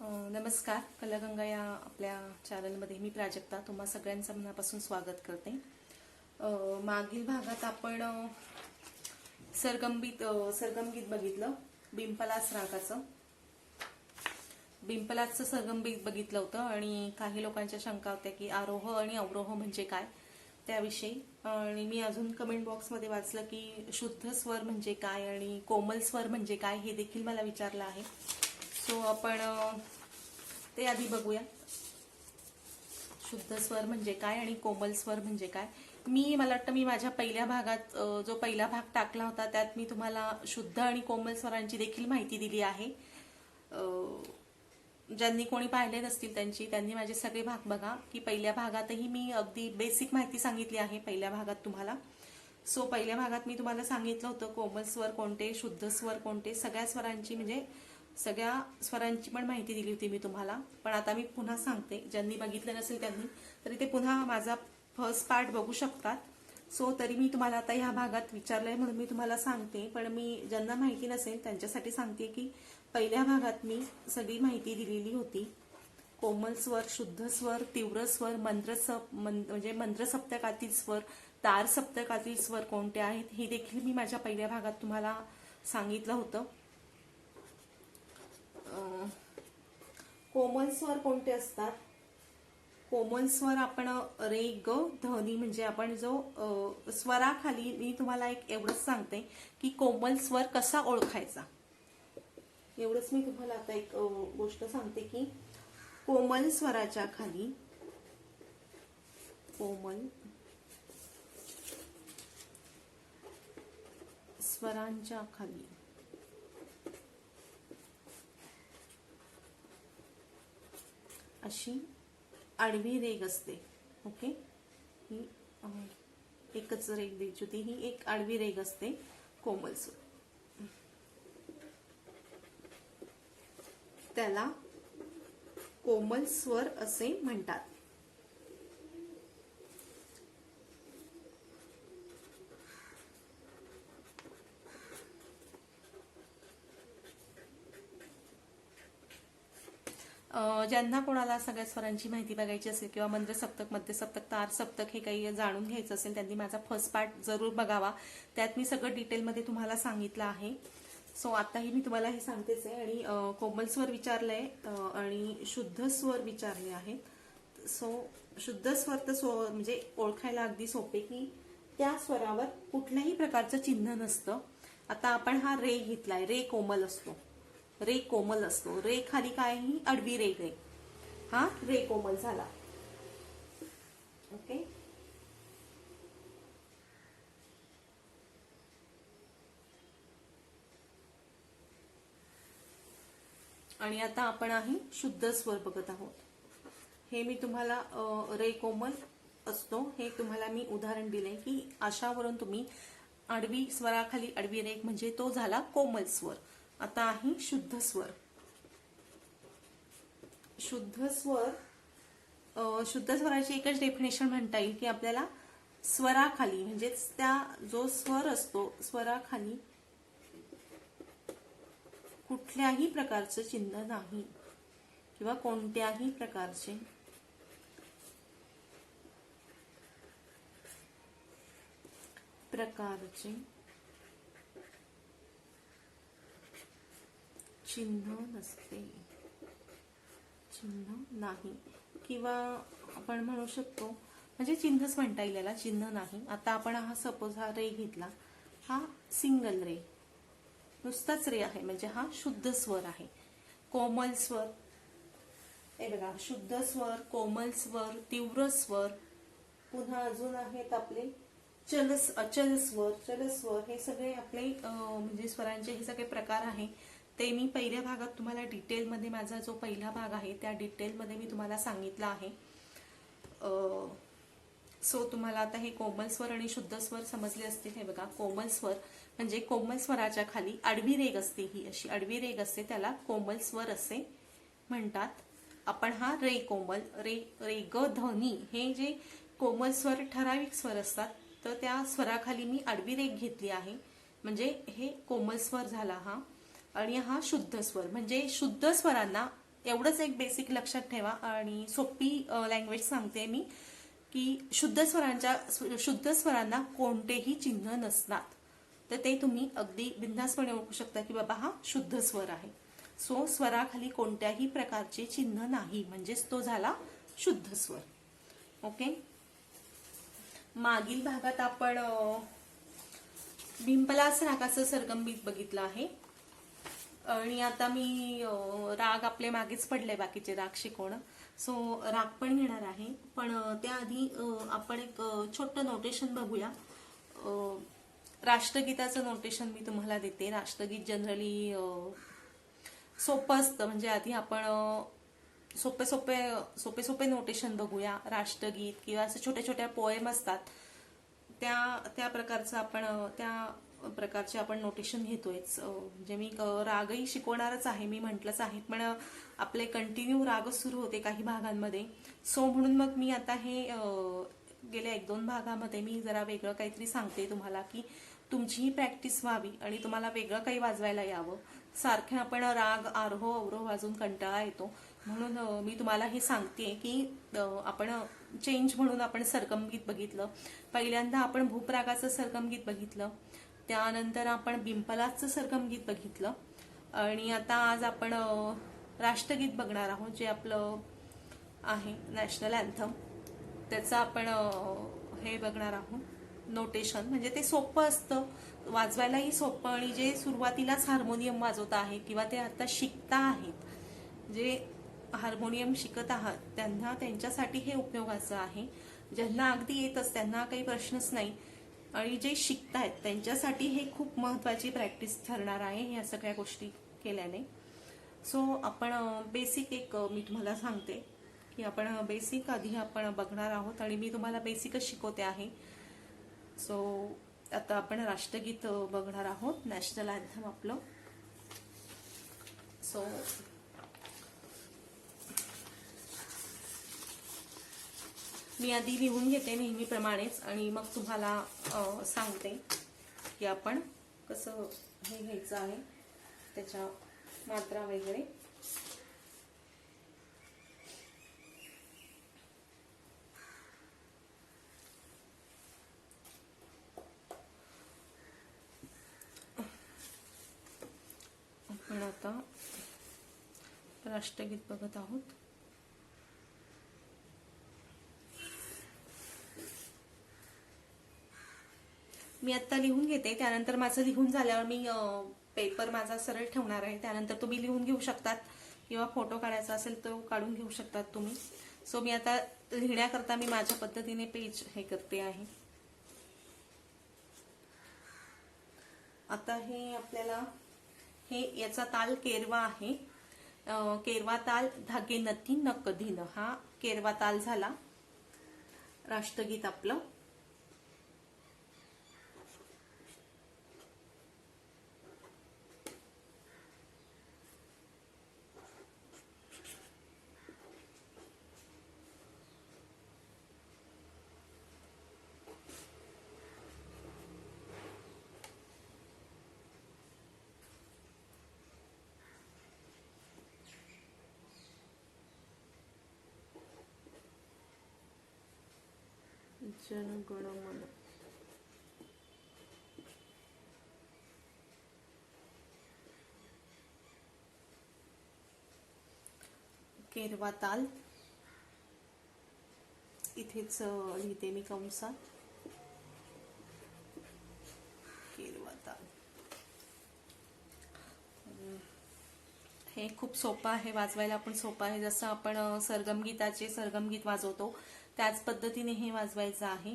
नमस्कार. कलागंगा या आपल्या चॅनलमध्ये मी प्राजक्ता तुम्हा सगळ्यांचं मनापासून स्वागत करते. मागील भागात आपण सरगमगीत बघितलं. बिंपलाच रागाचं बिंपलाचं सरगमगीत बघितलं होतं आणि काही लोकांच्या शंका होत्या की आरोह आणि अवरोह म्हणजे काय त्याविषयी. आणि मी अजून कमेंट बॉक्समध्ये वाचलं की शुद्ध स्वर म्हणजे काय आणि कोमल स्वर म्हणजे काय हे देखील मला विचारलं आहे. सो आपण ते आधी बघूया. शुद्ध स्वर म्हणजे काय आणि कोमल स्वर म्हणजे काय. मला वाटतं मी माझ्या पहिल्या भागात जो पहिला भाग टाकला होता त्यात मी तुम्हाला शुद्ध आणि कोमल स्वरांची देखील माहिती दिली आहे. ज्यांनी कोणी पाहिले नसतील त्यांनी माझे सगळे भाग बघा की पहिल्या भागातही मी अगदी बेसिक माहिती सांगितली आहे पहिल्या भागात तुम्हाला. सो पहिल्या भागात मी तुम्हाला सांगितलं होतं कोमल स्वर कोणते, शुद्ध स्वर कोणते, सगळ्या स्वरांची म्हणजे सगळ्या स्वरांची पण माहिती दिली होती मी तुम्हाला. पण आता मी पुन्हा सांगते, ज्यांनी बघितलं नसेल त्यांनी तरी ते पुन्हा माझा फर्स्ट पार्ट बघू शकतात. सो तरी मी तुम्हाला आता ह्या भागात विचारलंय म्हणून मी तुम्हाला सांगते. पण मी ज्यांना माहिती नसेल त्यांच्यासाठी सांगते की पहिल्या भागात मी सगळी माहिती दिलेली होती. कोमल स्वर, शुद्ध स्वर, तीव्र स्वर, म्हणजे मंत्र सप्तकातील स्वर, तार सप्तकातील स्वर कोणते आहेत हे देखील मी माझ्या पहिल्या भागात तुम्हाला सांगितलं होतं. कोमल स्वर कोणते असतात? कोमल स्वर आपण रे ग ध्वनी म्हणजे आपण जो स्वराखाली मी तुम्हाला एक एवढंच सांगते की कोमल स्वर कसा ओळखायचा. एवढंच मी तुम्हाला आता एक गोष्ट सांगते की कोमल स्वराच्या खाली कोमल स्वरांच्या खाली अशी आडवी रेघ असते. ओके, ही एकच रेघ द्यायची होती. ही एक आडवी रेघ असते कोमल स्वर. त्याला कोमल स्वर असे म्हणतात. ज्यांना कोणाला सगळ्या स्वरांची माहिती बघायची असेल किंवा मंत्र सप्तक, मध्य सप्तक, तार सप्तक हे काही जाणून घ्यायचं असेल त्यांनी माझा फर्स्ट पार्ट जरूर बघावा. त्यात मी सगळं डिटेलमध्ये तुम्हाला सांगितलं आहे. सो आताही मी तुम्हाला हे सांगतेच आहे. आणि कोमल स्वर विचारलंय आणि शुद्ध स्वर विचारले आहेत. सो शुद्ध स्वर तर म्हणजे ओळखायला अगदी सोपे की त्या स्वरावर कुठल्याही प्रकारचं चिन्ह नसतं. आता आपण हा रे घेतलाय, रे कोमल असतो, रे कोमल असतो. रे खाली काय, ही आडवी रेघ आहे, हा रे कोमल झाला. ओके, आणि आता आपण आहे शुद्ध स्वर बघत आहोत. हे मी तुम्हाला रे कोमल असतो हे तुम्हाला मी उदाहरण दिलंय की अशावरून तुम्ही आडवी स्वराखाली आडवी रेघ म्हणजे तो झाला कोमल स्वर. आता आहे शुद्ध स्वर. शुद्ध स्वराची एकच डेफिनेशन म्हणता येईल की आपल्याला स्वराखाली म्हणजेच त्या जो स्वर असतो स्वराखाली कुठल्याही प्रकारचं चिन्ह नाही किंवा कोणत्याही प्रकारचे चिन्ह नसते, चिन्ह नाही. किंवा आपण म्हणू शकतो म्हणजे चिन्हच म्हणता येईल याला, चिन्ह नाही. आता आपण हा सपोज हा रे घेतला, हा सिंगल रे, नुसताच रे आहे म्हणजे हा शुद्ध स्वर आहे. कोमल स्वर हे बघा, शुद्ध स्वर, कोमल स्वर, तीव्र स्वर, पुन्हा अजून आहेत आपले अचल स्वर. हे सगळे आपले म्हणजे स्वरांचे हे सगळे प्रकार आहे. ते मी पहिल्या भागात तुम्हाला डिटेलमध्ये माझा जो पहिला भाग आहे त्या डिटेलमध्ये मी तुम्हाला सांगितलं आहे. सो तुम्हाला आता हे कोमल स्वर आणि शुद्ध स्वर समजले असतील. हे बघा, कोमल स्वर म्हणजे कोमल स्वराच्या खाली आडवी रेघ असते, ही अशी आडवी रेघ असते, त्याला कोमल स्वर असे म्हणतात. आपण हा रे कोमल, रे ग ध्वनी हे जे कोमल स्वर ठराविक स्वर असतात तर त्या स्वराखाली मी आडवी रेघ घेतली आहे म्हणजे हे कोमल स्वर झाला हा. आणि हा शुद्ध स्वर म्हणजे शुद्ध स्वरांना एवढंच एक बेसिक लक्षात ठेवा. आणि सोपी लँग्वेज सांगते मी, की शुद्ध स्वरांना कोणतेही चिन्ह नसतात. तर ते तुम्ही अगदी बिनधास्तपणे ओळखू शकता की बाबा हा शुद्ध स्वर आहे. सो स्वराखाली कोणत्याही प्रकारचे चिन्ह नाही, म्हणजेच तो झाला शुद्ध स्वर. ओके. मागील भागात आपण भिंपलास रागाचं सरगमगीत बघितलं आहे. आणि आता मी राग आपले मागेच पडले, बाकीचे राग शिकवणं. सो राग पण घेणार आहे, पण त्याआधी आपण एक छोटं नोटेशन बघूया. राष्ट्रगीताचं नोटेशन मी तुम्हाला देते. राष्ट्रगीत जनरली सोपं असतं, म्हणजे आधी आपण सोपे सोपे सोपे नोटेशन बघूया. राष्ट्रगीत किंवा असं छोट्या छोट्या पोएम असतात, त्या प्रकारचे आपण नोटेशन घेतोयच. म्हणजे मी रागही शिकवणारच आहे, मी म्हटलंच आहे, पण आपले कंटिन्यू राग सुरू होते काही भागांमध्ये. सो म्हणून मग मी आता हे गेल्या 1-2 भागामध्ये मी जरा वेगळं काहीतरी सांगते तुम्हाला, की तुमचीही प्रॅक्टिस व्हावी आणि तुम्हाला वेगळं काही वाजवायला यावं. सारखे आपण राग आरोह अवरोह वाजून कंटाळा येतो, म्हणून मी तुम्हाला हे सांगते की आपण चेंज म्हणून आपण सरगमगीत बघितलं. पहिल्यांदा आपण भूपरागाचं सरगमगीत बघितलं, त्यानंतर आपण बिंपलाचं सरगमगीत बघितलं, आणि आता आज आपण राष्ट्रगीत बघणार आहोत, जे आपलं आहे नॅशनल अँथम. त्याचं आपण हे बघणार आहोत नोटेशन. म्हणजे ते सोपं असतं, वाजवायलाही सोपं, आणि जे सुरुवातीलाच हार्मोनियम वाजवता आहे किंवा ते आता शिकता आहेत, जे हार्मोनियम शिकत आहात त्यांच्यासाठी हे उपयोगाचं आहे. ज्यांना अगदी येतच त्यांना काही प्रश्नच नाही, आणि जे शिकतायत त्यांच्यासाठी हे खूप महत्वाची प्रॅक्टिस ठरणार आहे या सगळ्या गोष्टी केल्याने. सो आपण बेसिक एक मी तुम्हाला सांगते की आपण बेसिक आधी आपण बघणार आहोत, आणि मी तुम्हाला बेसिकच शिकवते आहे. सो आता आपण राष्ट्रगीत बघणार आहोत, नॅशनल अँथम आपलं. सो मी आधी लिहून घेते नेहमीप्रमाणेच, आणि मग तुम्हाला सांगते की आपण कसं हे घ्यायचं आहे, त्याच्या मात्रा वगैरे. आपण आता राष्ट्रगीत बघत आहोत. मी आत्ता लिहून घेते, त्यानंतर माझं लिहून झाल्यावर मी पेपर माझा सरळ ठेवणार आहे. त्यानंतर तुम्ही लिहून घेऊ शकतात, किंवा फोटो काढायचा असेल तो काढून घेऊ शकतात तुम्ही. सो मी आता लिहिण्याकरता मी माझ्या पद्धतीने पेज हे करते आहे. आता हे आपल्याला याचा ताल केरवा आहे. केरवा ताल धागे नथी न कधी न, हा केरवा ताल झाला राष्ट्रगीत आपलं. जनगण मन. केरवा ताल इथेच लिहिते मी कंसात. केरवा ताल हे खूप सोपं आहे वाजवायला, पण सोपं आहे. जसं आपण सरगमगीत वाजवतो त्याच पद्धतीने हे वाजवायचं आहे.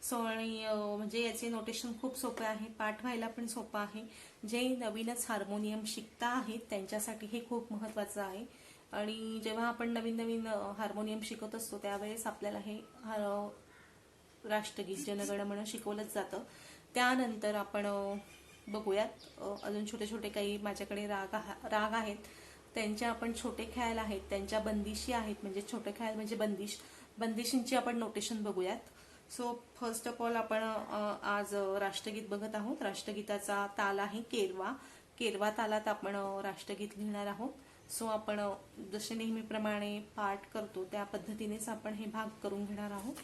सो आणि म्हणजे याचे नोटेशन खूप सोपे आहे, पाठ व्हायला पण सोपं आहे. जे नवीनच हार्मोनियम शिकता आहेत त्यांच्यासाठी हे खूप महत्वाचं आहे. आणि जेव्हा आपण नवीन हार्मोनियम शिकत असतो त्यावेळेस आपल्याला हे राष्ट्रगीत जनगण मन शिकवलंच जातं. त्यानंतर आपण बघूयात अजून छोटे छोटे काही माझ्याकडे राग आहेत, त्यांचे आपण छोटे ख्याल आहेत, त्यांच्या बंदिशी आहेत, म्हणजे छोटे ख्याल म्हणजे बंदिशींची आपण नोटेशन बघूयात. सो फर्स्ट ऑफ ऑल आपण आज राष्ट्रगीत बघत आहोत. राष्ट्रगीताचा ताल आहे केरवा. केरवा तालात आपण राष्ट्रगीत लिहिणार आहोत. सो आपण जसे नेहमीप्रमाणे पाठ करतो त्या पद्धतीनेच आपण हे भाग करून घेणार आहोत.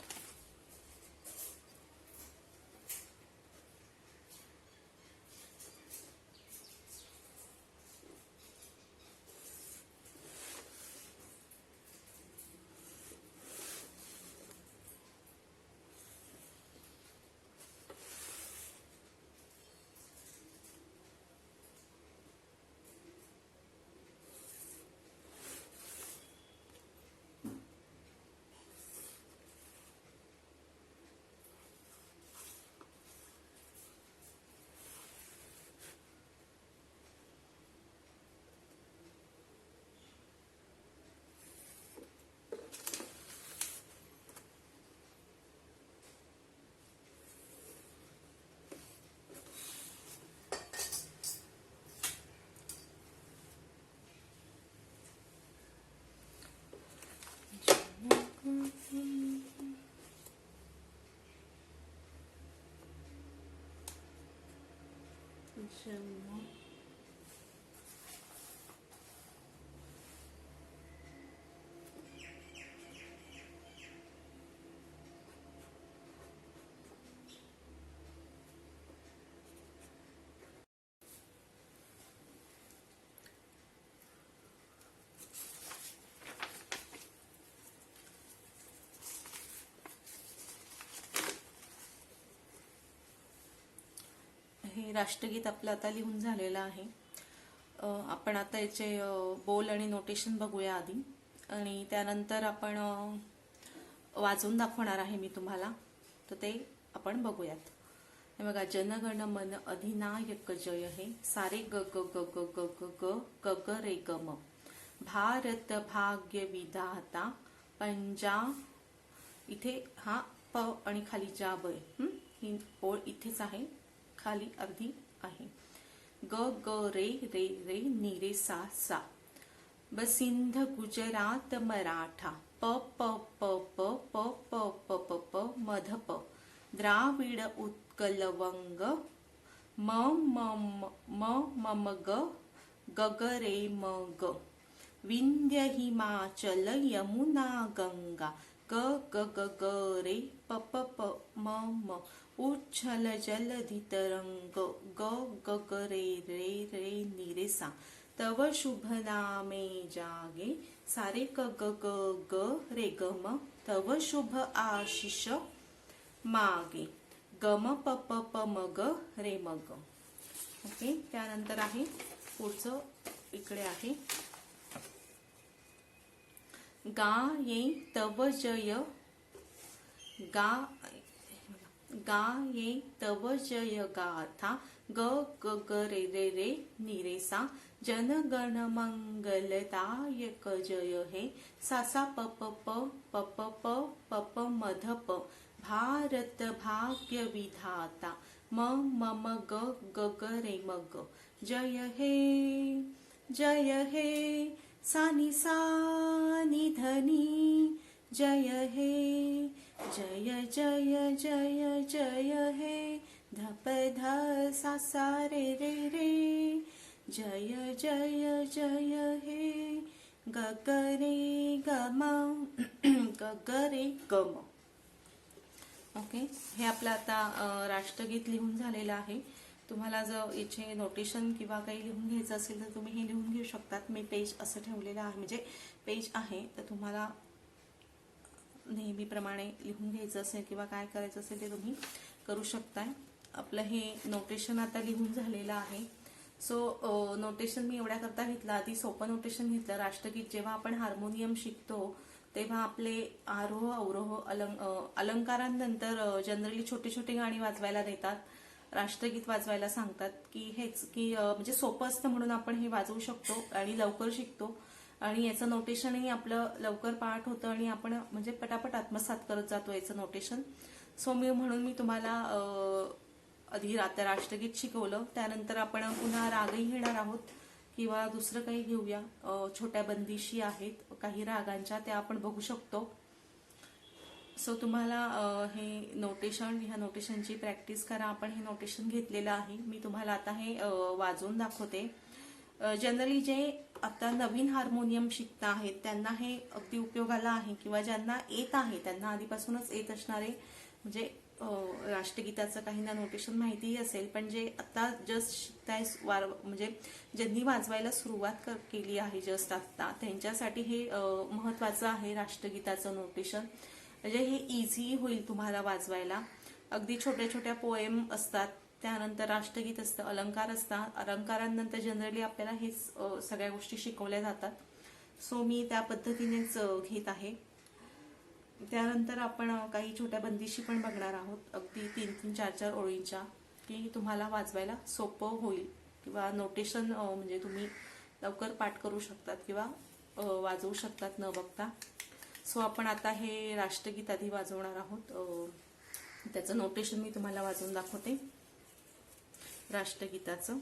हे राष्ट्रगीत आपलं आता लिहून झालेलं आहे. आपण आता याचे बोल आणि नोटेशन बघूया आधी, आणि त्यानंतर आपण वाजवून दाखवणार आहे मी तुम्हाला, तर ते आपण बघूयात. हे बघा, जनगण मन अधिनायक जय हे, सारे ग ग ग ग ग ग ग ग ग रे ग म, भारत भाग्य विधाता पंजा, इथे हा प आणि खाली जा ब, ही ओळ इथेच आहे, खाली अर्धी आहे. ग ग रे रे रे नी रे सा सा, ब सिंध गुजरात मराठा, प प प प प प प प प मध प, द्राविड उत्कल वंग, म म म म म ग ग ग रे म ग, विंध्य हिमाचल यमुना गंगा, ग ग ग ग रे प प प म म, उच्छल जलधि तरंग, ग ग ग रे रे रे नी रे सा, तव शुभ नामे जागे, सारे क ग ग ग रे ग म, तव शुभ आशिष मागे, ग म प प प म ग रे म ग. ओके, त्यानंतर आहे पुढचं, इकडे आहे गाये तव जय, गाये तव जय गाथा, ग ग ग रे रे रे नी रे सा, जन गण मंगलदायक जय हे, सा सा प प प प प प प प मध प, भारत भाग्य विधाता, म म म ग ग ग रे म ग, जय हे सा नि सा नि ध नि, जय हे, जय जय जय जय हे, धप ध सा सा रे रे रे, जय जय जय हे, ग ग रे ग म, ग ग रे ग म. ओके, हे आपलं आता राष्ट्रगीत लिहून झालेलं आहे. तुम्हाला जर इथे नोटेशन किंवा काही लिहून घ्यायचं असेल तर तुम्ही हे लिहून घेऊ शकतात. मी पेज असं ठेवलेलं आहे, म्हणजे पेज आहे, तर तुम्हाला नेहमीप्रमाणे लिहून घ्यायचं असेल किंवा काय करायचं असेल ते तुम्ही करू शकताय. आपलं हे नोटेशन आता लिहून झालेलं आहे. सो नोटेशन मी एवढ्या करता घेतलं, आधी सोपं नोटेशन घेतलं. राष्ट्रगीत जेव्हा आपण हार्मोनियम शिकतो तेव्हा आपले आरोह अवरोह अलंकारांनंतर जनरली छोटी छोटी गाणी वाजवायला देतात, राष्ट्रगीत वाजवायला सांगतात, की हेच की म्हणजे सोपं असतं म्हणून आपण हे वाजवू शकतो आणि लवकर शिकतो, आणि याचं नोटेशनही आपलं लवकर पाठ होतं आणि आपण म्हणजे पटापट आत्मसात करत जातो याचं नोटेशन. सो म्हणून मी तुम्हाला आधी राष्ट्रगीत शिकवलं, त्यानंतर आपण पुन्हा रागही घेणार आहोत किंवा दुसरं काही घेऊया. छोट्या बंदिशी आहेत काही रागांच्या, त्या आपण बघू शकतो. सो तुम्हाला हे नोटेशन, ह्या नोटेशनची प्रॅक्टिस करा. आपण हे नोटेशन घेतलेलं आहे, मी तुम्हाला आता हे वाजवून दाखवते. जनरली जे आता नवीन हार्मोनियम शिकता आहेत त्यांना हे अगदी उपयोगाला आहे, किंवा ज्यांना येत आहे त्यांना आधीपासूनच येत असणारे म्हणजे राष्ट्रगीताचं काही ना नोटेशन माहितीही असेल, पण जे आता जस्ट शिकताय म्हणजे ज्यांनी वाजवायला सुरुवात केली आहे जस्ट आत्ता, त्यांच्यासाठी हे महत्वाचं आहे राष्ट्रगीताचं नोटेशन. म्हणजे हे इझी होईल तुम्हाला वाजवायला. अगदी छोट्या छोट्या पोएम असतात, त्यानंतर राष्ट्रगीत असतं, अलंकार असतात. अलंकारांनंतर जनरली आपल्याला हेच सगळ्या गोष्टी शिकवल्या जातात. सो मी त्या पद्धतीनेच घेत आहे. त्यानंतर आपण काही छोट्या बंदिशी पण बघणार आहोत, अगदी 3-3, 4-4 ओळींच्या, की तुम्हाला वाजवायला सोपं होईल, किंवा नोटेशन म्हणजे तुम्ही लवकर पाठ करू शकतात किंवा वाजवू शकतात न बघता. सो आपण आता हे राष्ट्रगीत आधी वाजवणार आहोत. त्याचं नोटेशन मी तुम्हाला वाजवून दाखवते राष्ट्रगीताचं.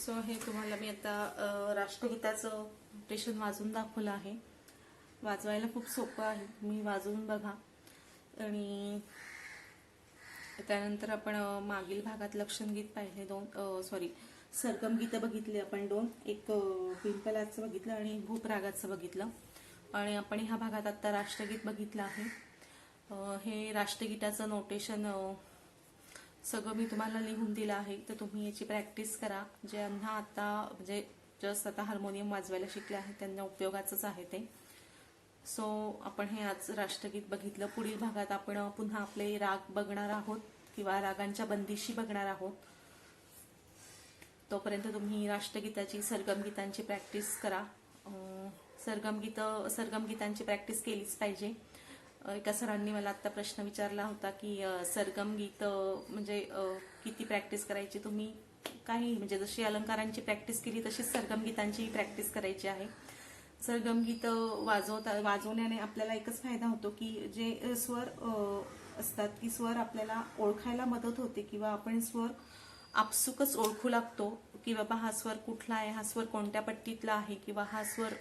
सो हे तुम्हाला मी आता राष्ट्रगीताचं नोटेशन वाजवून दाखवलं आहे. वाजवायला खूप सोपं आहे, तुम्ही वाजवून बघा. आणि त्यानंतर आपण मागील भागात लक्षणगीत पाहिले, सरगम गीतं बघितली आपण 2, एक पिंपलाचं बघितलं आणि एक भूप रागाचं बघितलं. आणि आपण ह्या भागात आता राष्ट्रगीत बघितलं आहे. हे राष्ट्रगीताचं नोटेशन सगळं मी तुम्हाला लिहून दिलं आहे, तर तुम्ही याची प्रॅक्टिस करा. ज्यांना आता म्हणजे जस्ट आता हार्मोनियम वाजवायला शिकले आहे त्यांना उपयोगाचंच आहे ते. सो आपण हे आज राष्ट्रगीत बघितलं. पुढील भागात आपण पुन्हा आपले राग बघणार आहोत किंवा रागांच्या बंदिशी बघणार आहोत. तोपर्यंत तुम्ही राष्ट्रगीताची, सरगम गीतांची प्रॅक्टिस करा. सरगम गीतांची प्रॅक्टिस केलीच पाहिजे. एका सरांनी मला आता प्रश्न विचारला होता की सरगम गीत म्हणजे किती प्रॅक्टिस करायची. तुम्ही काही म्हणजे जशी अलंकारांची प्रॅक्टिस केली तशीच सरगम गीतांची प्रॅक्टिस करायची आहे. सरगम गीत वाजवण्याने आपल्याला एकच फायदा होतो की जे स्वर असतात की स्वर आपल्याला ओळखायला मदत होते, किंवा आपण स्वर आपसुकच ओळखू लागतो की बाबा हा स्वर कुठला आहे, हा स्वर कोणत्या पट्टीतला आहे, किंवा हा स्वर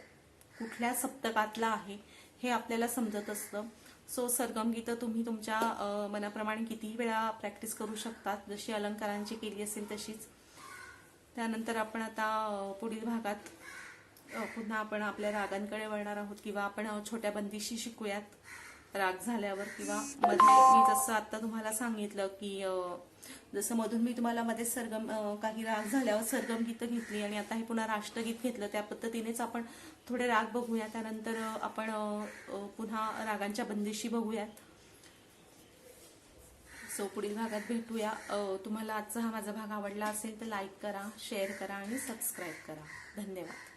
कुठल्या सप्तकातला आहे हे आपल्याला समजत असतं. सो सरगम गीतं तुम्ही तुमच्या मनाप्रमाणे कितीही वेळा प्रॅक्टिस करू शकतात, जशी अलंकारांची केली असेल तशीच. त्यानंतर आपण आता पुढील भागात पुन्हा आपण आपल्या रागांकडे वळणार आहोत, किंवा आपण छोट्या बंदिशी शिकूयात. राग झाल्यावर किंवा मध्ये मी जसं आता तुम्हाला सांगितलं की जसं मधून मी तुम्हाला मध्ये सरगम काही राग झाल्यावर सरगम गीतं घेतली आणि आता हे पुन्हा राष्ट्रगीत घेतलं, त्या पद्धतीनेच आपण थोडे राग बघूया. त्यानंतर आपण पुन्हा रागांच्या बंदिशी बघूयात. सो पुढील भागात भेटूया. तुम्हाला आजचा हा माझा भाग आवडला असेल तर लाईक करा, शेअर करा आणि सबस्क्राईब करा. धन्यवाद.